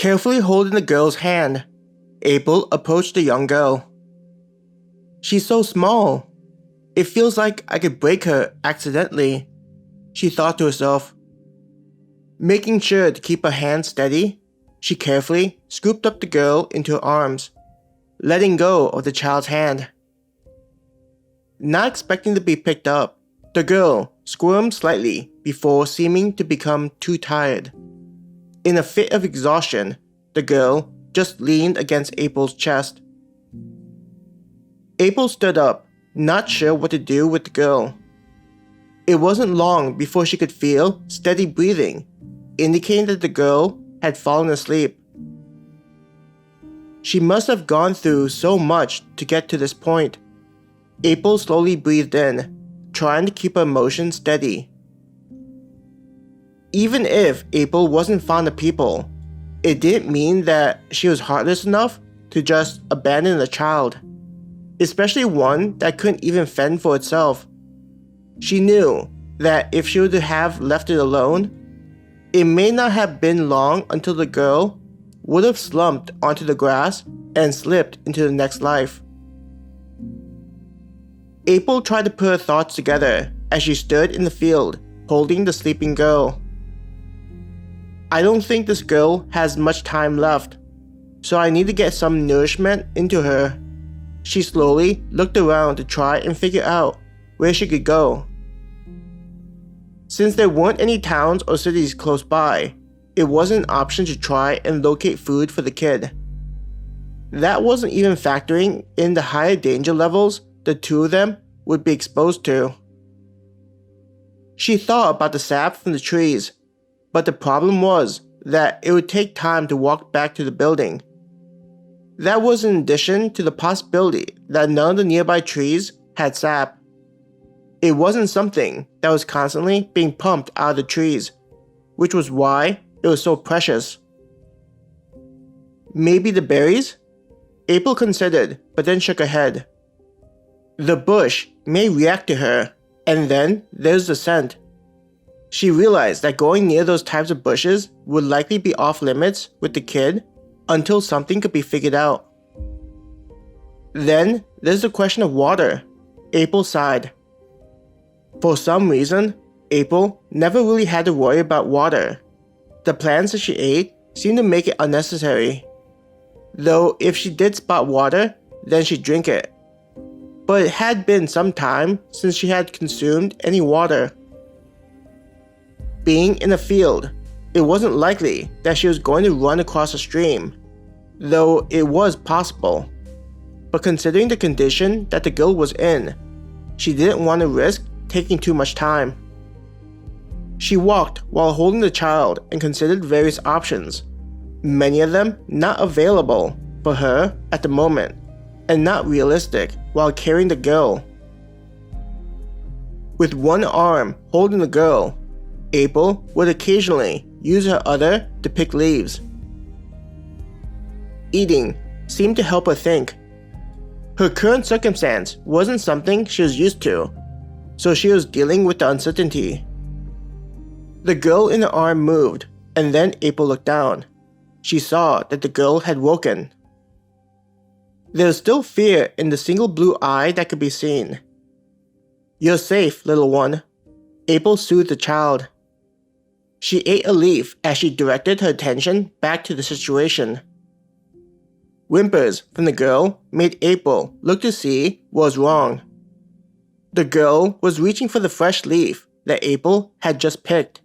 Carefully holding the girl's hand, April approached the young girl. "She's so small. It feels like I could break her accidentally," she thought to herself. Making sure to keep her hand steady, she carefully scooped up the girl into her arms, letting go of the child's hand. Not expecting to be picked up, the girl squirmed slightly before seeming to become too tired. In a fit of exhaustion, the girl just leaned against April's chest. April stood up, not sure what to do with the girl. It wasn't long before she could feel steady breathing, indicating that the girl had fallen asleep. She must have gone through so much to get to this point. April slowly breathed in, trying to keep her emotions steady. Even if April wasn't fond of people, it didn't mean that she was heartless enough to just abandon a child, especially one that couldn't even fend for itself. She knew that if she would have left it alone, it may not have been long until the girl would have slumped onto the grass and slipped into the next life. April tried to put her thoughts together as she stood in the field, holding the sleeping girl. "I don't think this girl has much time left, so I need to get some nourishment into her." She slowly looked around to try and figure out where she could go. Since there weren't any towns or cities close by, it wasn't an option to try and locate food for the kid. That wasn't even factoring in the higher danger levels the two of them would be exposed to. She thought about the sap from the trees, but the problem was that it would take time to walk back to the building. That was in addition to the possibility that none of the nearby trees had sap. It wasn't something that was constantly being pumped out of the trees, which was why it was so precious. Maybe the berries? April considered, but then shook her head. The bush may react to her, and then there's the scent. She realized that going near those types of bushes would likely be off limits with the kid until something could be figured out. Then there's the question of water. April sighed. For some reason, April never really had to worry about water. The plants that she ate seemed to make it unnecessary. Though if she did spot water, then she'd drink it. But it had been some time since she had consumed any water. Being in a field, it wasn't likely that she was going to run across a stream, though it was possible. But considering the condition that the girl was in, she didn't want to risk taking too much time. She walked while holding the child and considered various options, many of them not available for her at the moment, and not realistic while carrying the girl. With one arm holding the girl, April would occasionally use her other to pick leaves. Eating seemed to help her think. Her current circumstance wasn't something she was used to, so she was dealing with the uncertainty. The girl in her arm moved, and then April looked down. She saw that the girl had woken. There was still fear in the single blue eye that could be seen. "You're safe, little one," April soothed the child. She ate a leaf as she directed her attention back to the situation. Whimpers from the girl made April look to see what was wrong. The girl was reaching for the fresh leaf that April had just picked.